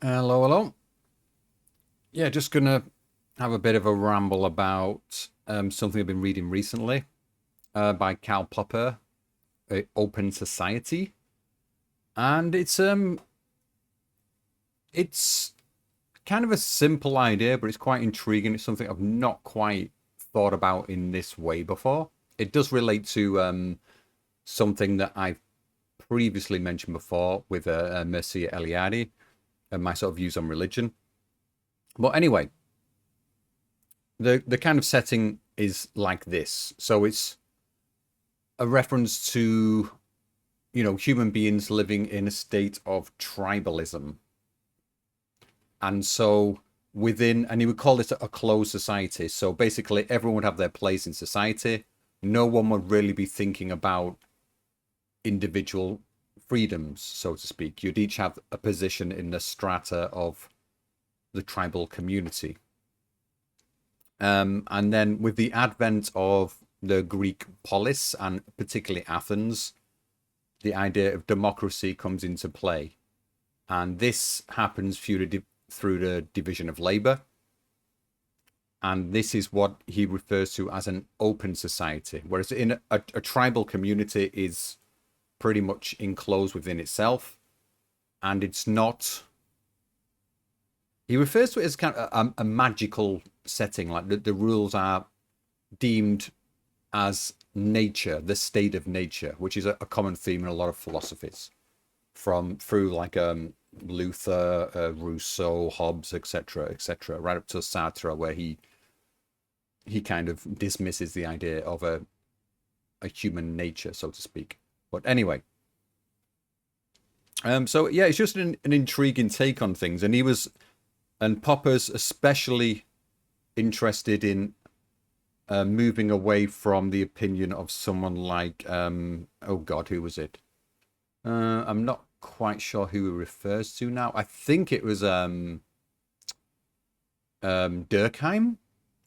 Hello, hello. Yeah, just gonna have a bit of a ramble about something I've been reading recently by Karl Popper, Open Society, and it's kind of a simple idea, but it's quite intriguing. It's something I've not quite thought about in this way before. It does relate to something that I've previously mentioned before with Mircea Eliade and my sort of views on religion. But anyway, the kind of setting is like this. So it's a reference to human beings living in a state of tribalism, and so within, and he would call this a closed society. So basically, everyone would have their place in society. No one would really be thinking about individual freedoms, so to speak. You'd each have a position in the strata of the tribal community. And then with the advent of the Greek polis and particularly Athens, the idea of democracy comes into play. And this happens through the division of labor. And this is what he refers to as an open society. Whereas in a tribal community is pretty much enclosed within itself. And it's not, he refers to it as kind of a magical setting, like the rules are deemed as nature, the state of nature, which is a common theme in a lot of philosophies, from through like Luther, Rousseau, Hobbes, etc., right up to Sartre, where he kind of dismisses the idea of a human nature, so to speak. But anyway, so yeah, it's just an intriguing take on things, and Popper's especially interested in moving away from the opinion of someone like oh God, who was it? I'm not quite sure who he refers to now. I think it was Durkheim,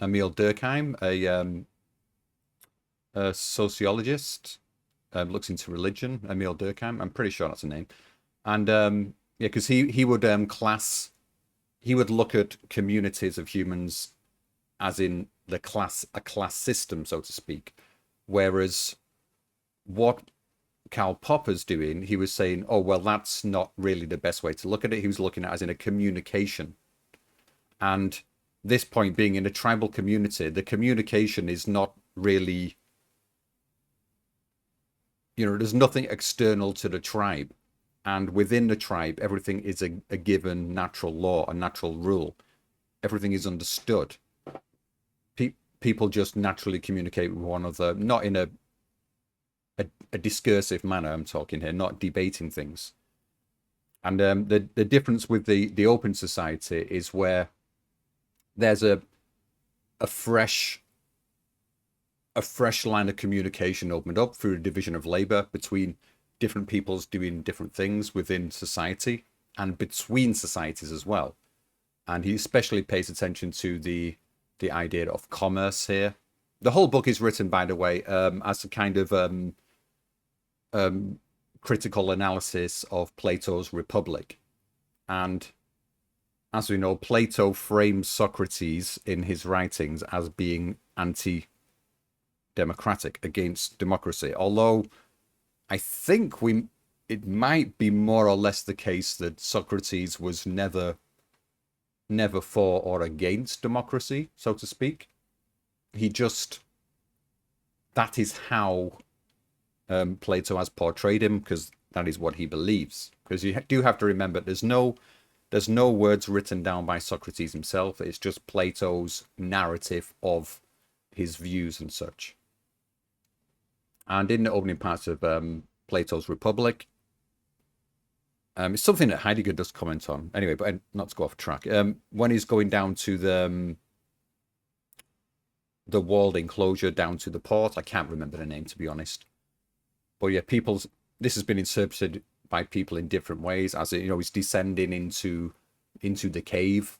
Emil Durkheim, a sociologist, looks into religion. Emil Durkheim, I'm pretty sure that's the name. And yeah, because he would he would look at communities of humans as in a class system, so to speak. Whereas what Karl Popper's doing, he was saying, oh, well, that's not really the best way to look at it. He was looking at it as in a communication. And this point being in a tribal community, the communication is not really, there's nothing external to the tribe. And within the tribe, everything is a given natural law, a natural rule. Everything is understood. People just naturally communicate with one another, not in a discursive manner. I'm talking here, not debating things. And the difference with the open society is where there's a fresh a fresh line of communication opened up through the division of labor between different peoples doing different things within society and between societies as well. And he especially pays attention to the idea of commerce here. The whole book is written, by the way, as a kind of critical analysis of Plato's Republic. And as we know, Plato frames Socrates in his writings as being anti-democratic, against democracy. Although I think it might be more or less the case that Socrates was never for or against democracy, so to speak. He just, that is how Plato has portrayed him, because that is what he believes. Because you do have to remember, there's no words written down by Socrates himself. It's just Plato's narrative of his views and such. And in the opening parts of Plato's Republic, it's something that Heidegger does comment on. Anyway, but not to go off track. When he's going down to the walled enclosure down to the port, I can't remember the name, to be honest. But yeah, this has been interpreted by people in different ways, as he's descending into the cave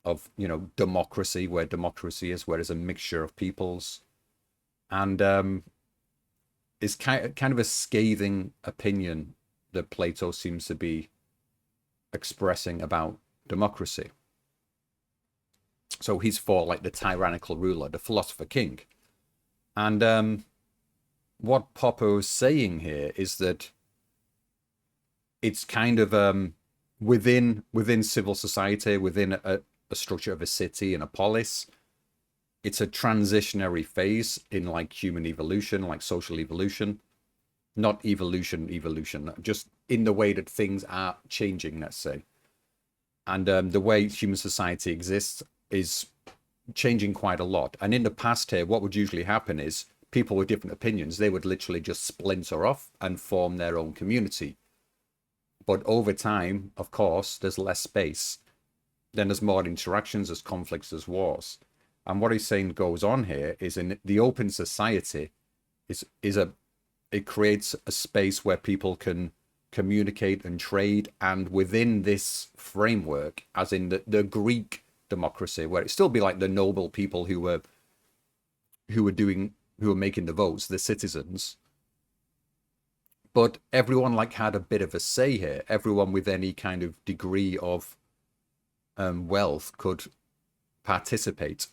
of democracy, where democracy is, where there's a mixture of peoples, and it's kind of a scathing opinion that Plato seems to be expressing about democracy. So he's for like the tyrannical ruler, the philosopher king. And what Popper is saying here is that it's kind of within civil society, within a structure of a city and a polis. It's a transitionary phase in like human evolution, like social evolution, not evolution, just in the way that things are changing, let's say. And the way human society exists is changing quite a lot. And in the past here, what would usually happen is people with different opinions, they would literally just splinter off and form their own community. But over time, of course, there's less space. Then there's more interactions, there's conflicts, there's wars. And what he's saying goes on here is in the open society it creates a space where people can communicate and trade. And within this framework, as in the Greek democracy, where it still be like the noble people who were making the votes, the citizens, but everyone like had a bit of a say here. Everyone with any kind of degree of wealth could participate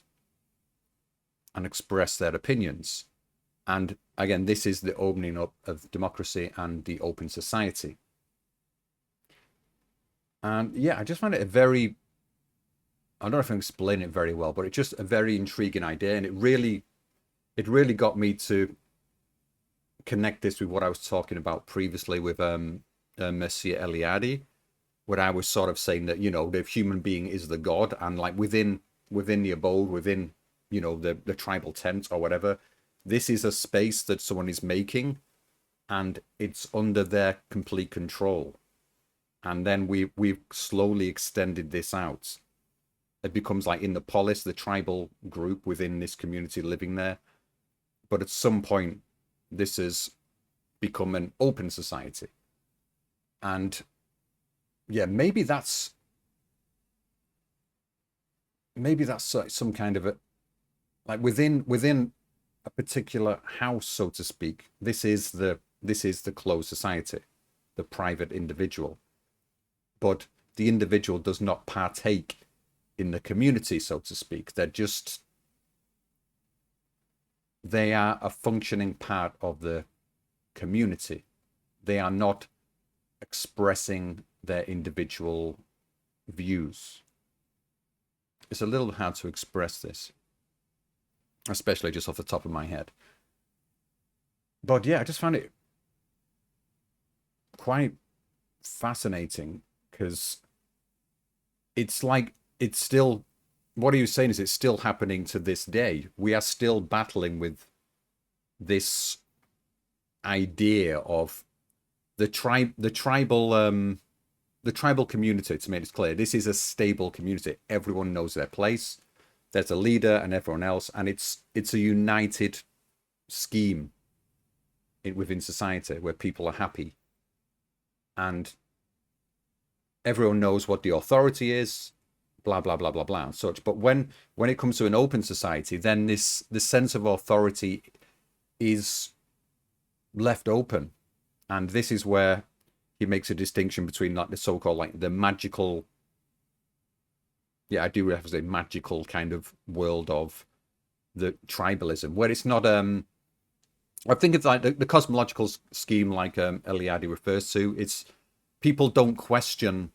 and express their opinions. And again, this is the opening up of democracy and the open society. And yeah, I just find it a very, I don't know if I can explain it very well, but it's just a very intriguing idea. And it really got me to connect this with what I was talking about previously with Monsieur Eliade, where I was sort of saying that, you know, the human being is the god, and like within the abode, within, you know, the tribal tent or whatever, this is a space that someone is making, and it's under their complete control. And then we've slowly extended this out. It becomes like in the polis, the tribal group within this community living there. But at some point, this has become an open society. And yeah, maybe that's some kind of a, like within a particular house, so to speak, this is the closed society, the private individual. But the individual does not partake in the community, so to speak. They are a functioning part of the community. They are not expressing their individual views. It's a little hard to express this, especially just off the top of my head. But yeah, I just found it quite fascinating, because it's like, it's still, what he was saying is it's still happening to this day. We are still battling with this idea of the tribal community. To make it clear, this is a stable community. Everyone knows their place. There's a leader and everyone else, and it's a united scheme within society where people are happy, and everyone knows what the authority is, blah blah blah blah blah and such. But when it comes to an open society, then this sense of authority is left open. And this is where he makes a distinction between like the so-called like the magical, yeah, I do have to say magical kind of world of the tribalism, where it's not I think it's like the cosmological scheme, like Eliade refers to. It's people don't question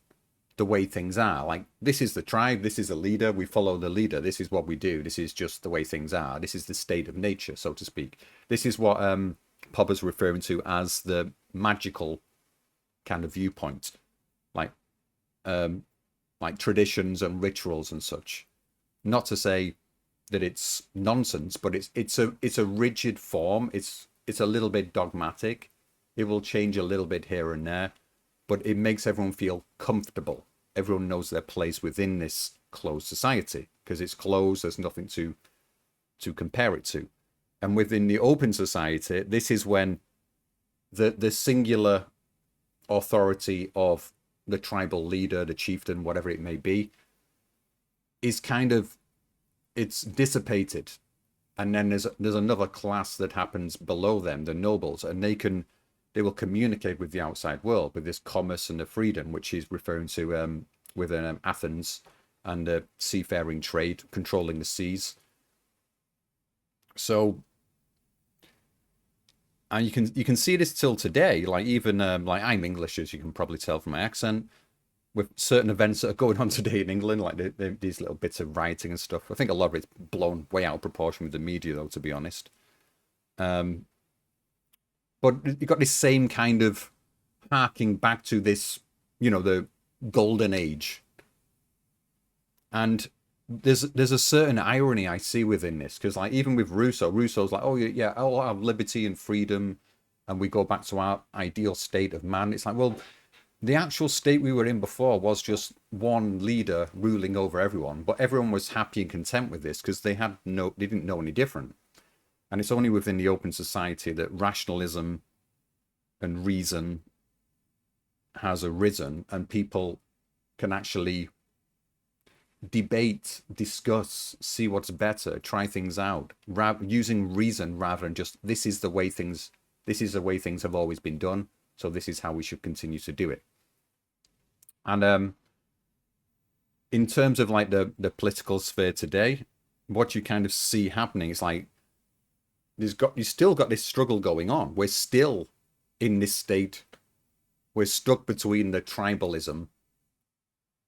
the way things are. Like, this is the tribe, this is the leader, we follow the leader, this is what we do, this is just the way things are, this is the state of nature, so to speak. This is what Popper's referring to as the magical kind of viewpoint, like traditions and rituals and such. Not to say that it's nonsense, but it's a rigid form. It's a little bit dogmatic. It will change a little bit here and there, but it makes everyone feel comfortable. Everyone knows their place within this closed society, because it's closed, there's nothing to compare it to. And within the open society, this is when the singular authority of the tribal leader, the chieftain, whatever it may be, is kind of, it's dissipated. And then there's another class that happens below them, the nobles, and they can they will communicate with the outside world with this commerce and the freedom, which is referring to within Athens and the seafaring trade, controlling the seas. So, and you can see this till today. Like even like I'm English, as you can probably tell from my accent. With certain events that are going on today in England, like these little bits of rioting and stuff. I think a lot of it's blown way out of proportion with the media, though, to be honest. Um, but you got this same kind of harking back to this, the golden age. And there's a certain irony I see within this, because like even with Rousseau's like, oh yeah, I'll have liberty and freedom, and we go back to our ideal state of man. It's like, well, the actual state we were in before was just one leader ruling over everyone, but everyone was happy and content with this because they didn't know any different. And it's only within the open society that rationalism and reason has arisen, and people can actually debate, discuss, see what's better, try things out, using reason rather than just this is the way things have always been done, so this is how we should continue to do it. And in terms of like the political sphere today, what you kind of see happening is like you still got this struggle going on. We're still in this state. We're stuck between the tribalism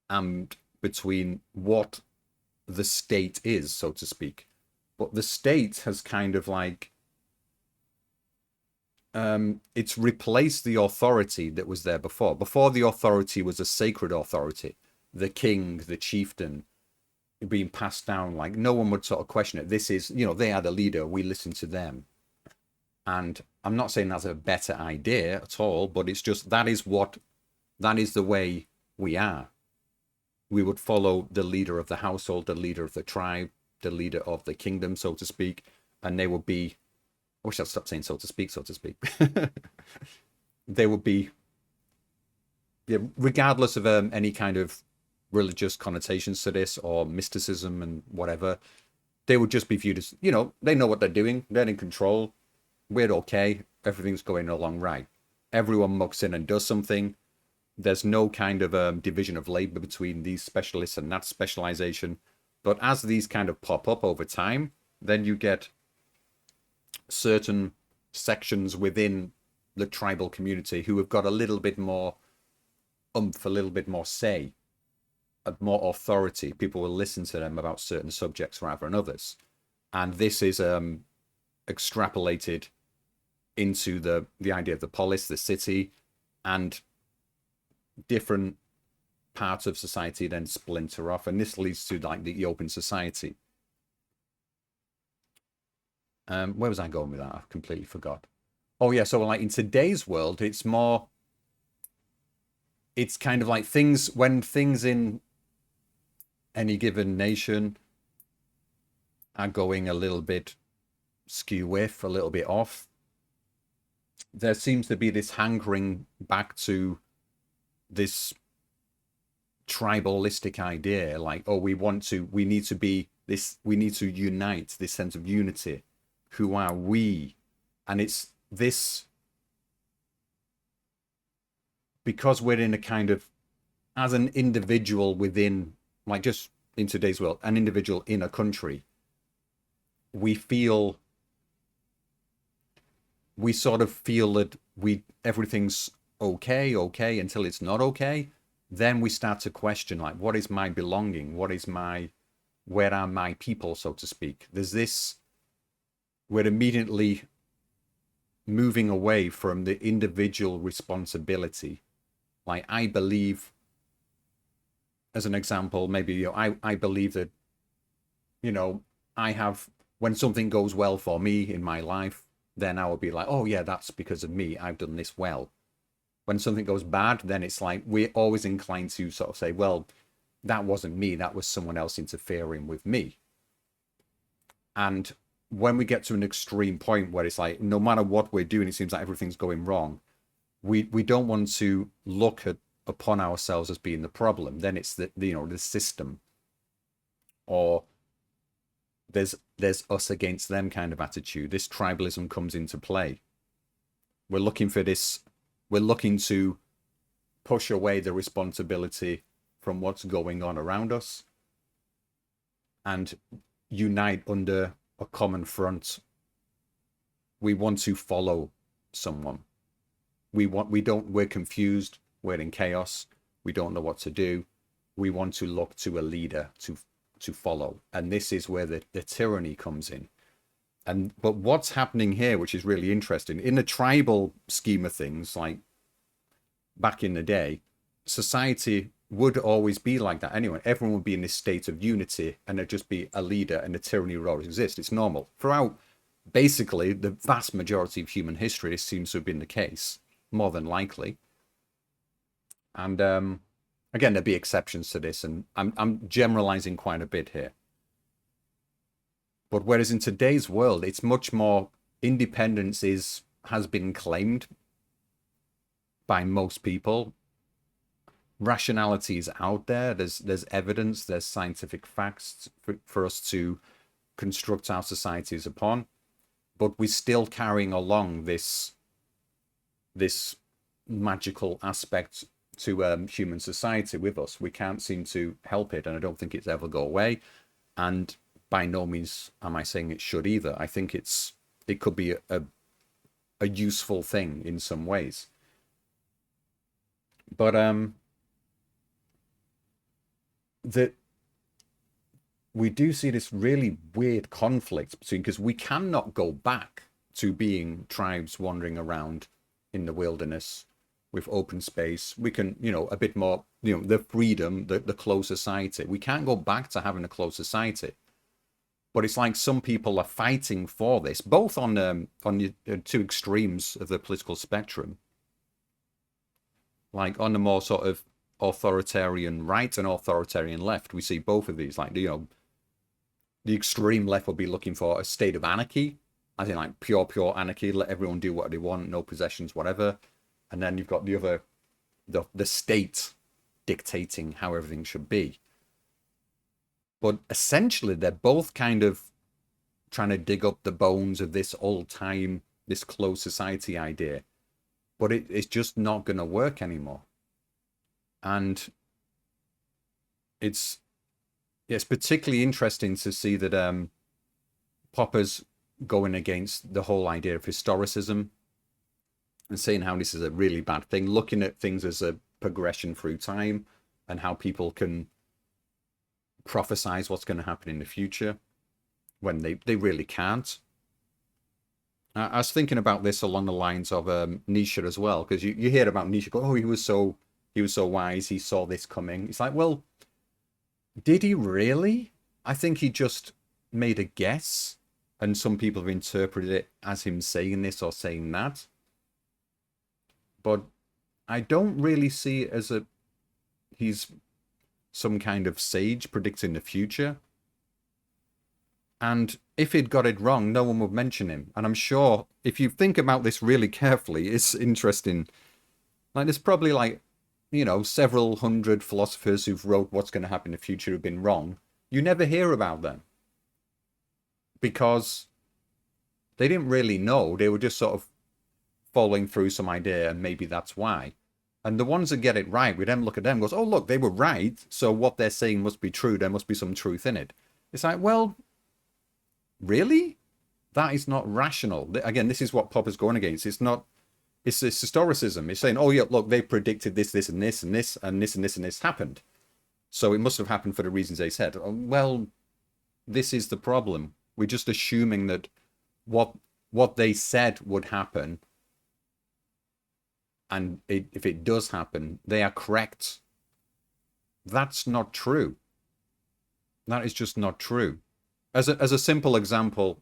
and between what the state is, so to speak. But the state has kind of like it's replaced the authority that was there before. Before, the authority was a sacred authority, the king, the chieftain, being passed down. Like no one would sort of question it. This is, they are the leader. We listen to them. And I'm not saying that's a better idea at all, but it's just that is the way we are. We would follow the leader of the household, the leader of the tribe, the leader of the kingdom, so to speak, and they would be. I wish I'd stop saying so to speak, so to speak. They would be, yeah, regardless of any kind of religious connotations to this or mysticism and whatever, they would just be viewed as, they know what they're doing. They're in control. We're okay. Everything's going along right. Everyone mucks in and does something. There's no kind of division of labor between these specialists and that specialization. But as these kind of pop up over time, then you get certain sections within the tribal community who have got a little bit more a little bit more say, more authority. People will listen to them about certain subjects rather than others. And this is extrapolated into the idea of the polis, the city, and different parts of society then splinter off. And this leads to like the open society. Where was I going with that? I've completely forgot. Oh yeah, so like in today's world, it's kind of like when things in any given nation are going a little bit skew with, a little bit off, there seems to be this hankering back to this tribalistic idea, like, oh, we need to be this, we need to unite, this sense of unity. Who are we? And it's this, because we're in a kind of, as an individual within, like just in today's world, an individual in a country, we sort of feel that everything's okay until it's not okay. Then we start to question, like, what is my belonging? Where are my people, so to speak? We're immediately moving away from the individual responsibility. Like, I believe, as an example, maybe, I believe that, when something goes well for me in my life, then I will be like, oh yeah, that's because of me. I've done this well. When something goes bad, then it's like, we're always inclined to sort of say, well, that wasn't me. That was someone else interfering with me. And when we get to an extreme point where it's like, no matter what we're doing, it seems like everything's going wrong. We don't want to look upon ourselves as being the problem. Then it's the system, or there's us against them kind of attitude. This tribalism comes into play. We're looking for this. We're looking to push away the responsibility from what's going on around us and unite under a common front. We want to follow someone. We're confused. We're in chaos. We don't know what to do. We want to look to a leader to follow. And this is where the tyranny comes in. But what's happening here, which is really interesting, in the tribal scheme of things, like back in the day, society would always be like that anyway. Everyone would be in this state of unity, and there'd just be a leader, and the tyranny would always exist. It's normal. Throughout basically the vast majority of human history, this seems to have been the case, more than likely. And again, there'd be exceptions to this, and I'm generalizing quite a bit here. But whereas in today's world, it's much more independence has been claimed by most people. Rationality is out there. There's evidence, there's scientific facts for us to construct our societies upon. But we're still carrying along this magical aspect to human society with us. We can't seem to help it, and I don't think it's ever go away. And by no means am I saying it should either. I think it could be a useful thing in some ways. But that we do see this really weird conflict between, because we cannot go back to being tribes wandering around in the wilderness with open space. We can, a bit more, the freedom, the closed society. We can't go back to having a closed society. But it's like some people are fighting for this, both on the two extremes of the political spectrum. Like on the more sort of authoritarian right and authoritarian left, we see both of these. Like, the extreme left will be looking for a state of anarchy, as in like pure anarchy, let everyone do what they want, no possessions, whatever. And then you've got the other, the state dictating how everything should be. But essentially, they're both kind of trying to dig up the bones of this old time, this closed society idea. But it's just not going to work anymore. And it's particularly interesting to see that Popper's going against the whole idea of historicism and saying how this is a really bad thing, looking at things as a progression through time and how people can prophesize what's going to happen in the future when they really can't. I was thinking about this along the lines of Nietzsche as well, because you hear about Nietzsche go, oh, he was so wise, he saw this coming. It's like, well, did he really? I think he just made a guess, and some people have interpreted it as him saying this or saying that. But I don't really see it as he's some kind of sage predicting the future. And if he'd got it wrong, no one would mention him. And I'm sure if you think about this really carefully, it's interesting. Like, there's probably several hundred philosophers who've wrote what's going to happen in the future who've been wrong. You never hear about them because they didn't really know. They were just sort of following through some idea, and maybe that's why. And the ones that get it right, we then look at them and goes, oh, look, they were right. So what they're saying must be true. There must be some truth in it. It's like, well, really? That is not rational. Again, this is what Popper's going against. It's historicism. It's saying, oh, yeah, look, they predicted this, this, and this, and this, and this, and this, and this happened. So it must have happened for the reasons they said. Well, this is the problem. We're just assuming that what they said would happen, and if it does happen, they are correct. That's not true. That is just not true. As a simple example,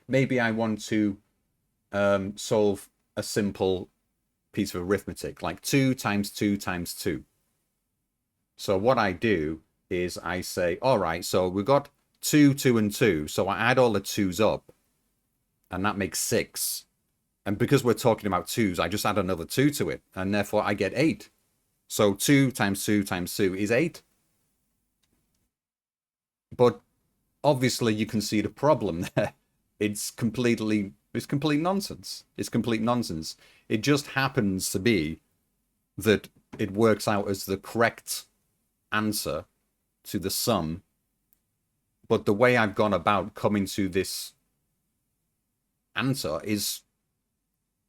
maybe I want to solve a simple piece of arithmetic, like 2 times 2 times 2. So what I do is I say, all right, so we've got 2, 2, and 2. So I add all the 2's up, and that makes 6. And because we're talking about 2's, I just add another 2 to it, and therefore I get 8. So 2 times 2 times 2 is 8. But obviously you can see the problem there. It's completely It's complete nonsense. It's complete nonsense. It just happens to be that it works out as the correct answer to the sum. But the way I've gone about coming to this answer is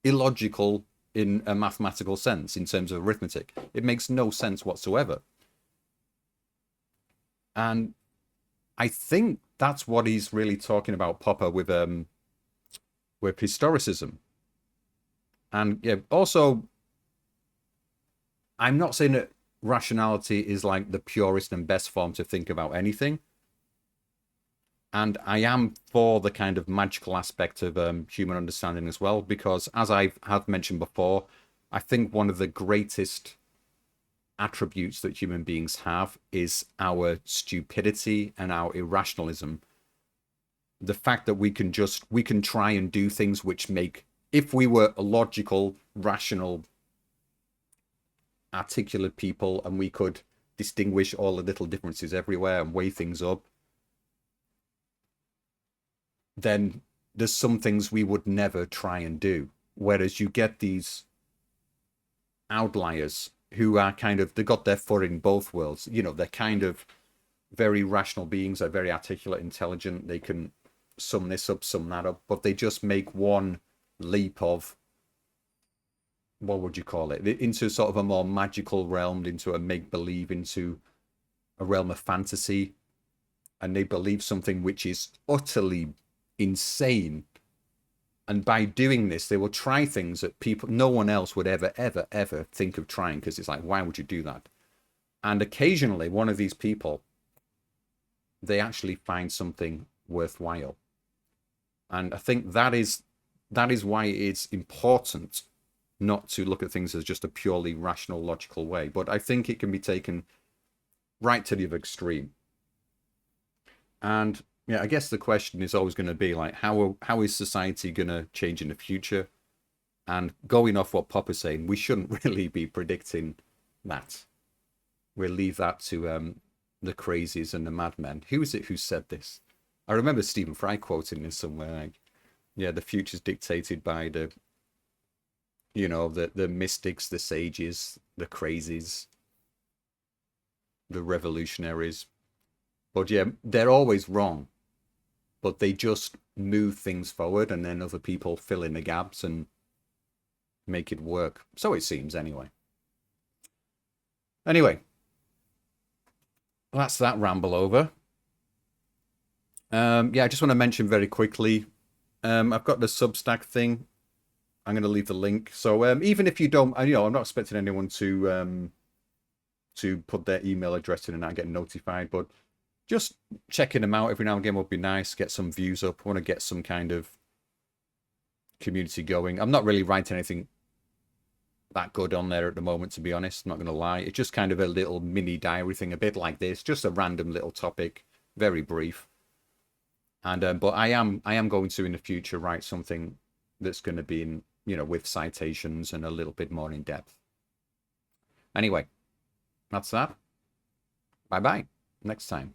illogical in a mathematical sense, in terms of arithmetic. It makes no sense whatsoever. And I think that's what he's really talking about, Popper, with historicism. And yeah, also, I'm not saying that rationality is like the purest and best form to think about anything. And I am for the kind of magical aspect of human understanding as well, because as I have mentioned before, I think one of the greatest attributes that human beings have is our stupidity and our irrationalism. The fact that we can try and do things which make, if we were a logical, rational, articulate people, and we could distinguish all the little differences everywhere and weigh things up, then there's some things we would never try and do. Whereas you get these outliers who are kind of, they got their foot in both worlds. You know, they're kind of very rational beings, they're very articulate, intelligent, they can sum this up, sum that up, but they just make one leap of, what would you call it, into sort of a more magical realm, into a make-believe, into a realm of fantasy, and they believe something which is utterly insane. And by doing this, they will try things that no one else would ever think of trying, because it's like, why would you do that? And occasionally, one of these people, they actually find something worthwhile. And I think that is why it's important not to look at things as just a purely rational, logical way. But I think it can be taken right to the other extreme. And yeah, I guess the question is always going to be like, how is society going to change in the future? And going off what Popper's saying, we shouldn't really be predicting that. We'll leave that to the crazies and the madmen. Who is it who said this? I remember Stephen Fry quoting this somewhere. Like, yeah, the future's dictated by the mystics, the sages, the crazies, the revolutionaries. But yeah, they're always wrong. But they just move things forward, and then other people fill in the gaps and make it work. So it seems, anyway. Anyway, that's that ramble over. Yeah, I just want to mention very quickly, I've got the Substack thing. I'm going to leave the link. So even if you don't, I'm not expecting anyone to put their email address in and not get notified, but just checking them out every now and again would be nice. Get some views up. I want to get some kind of community going. I'm not really writing anything that good on there at the moment, to be honest. I'm not going to lie. It's just kind of a little mini diary thing, a bit like this, just a random little topic, very brief. And but I am going to in the future write something that's going to be in, with citations and a little bit more in depth. Anyway, that's that. Bye bye. Next time.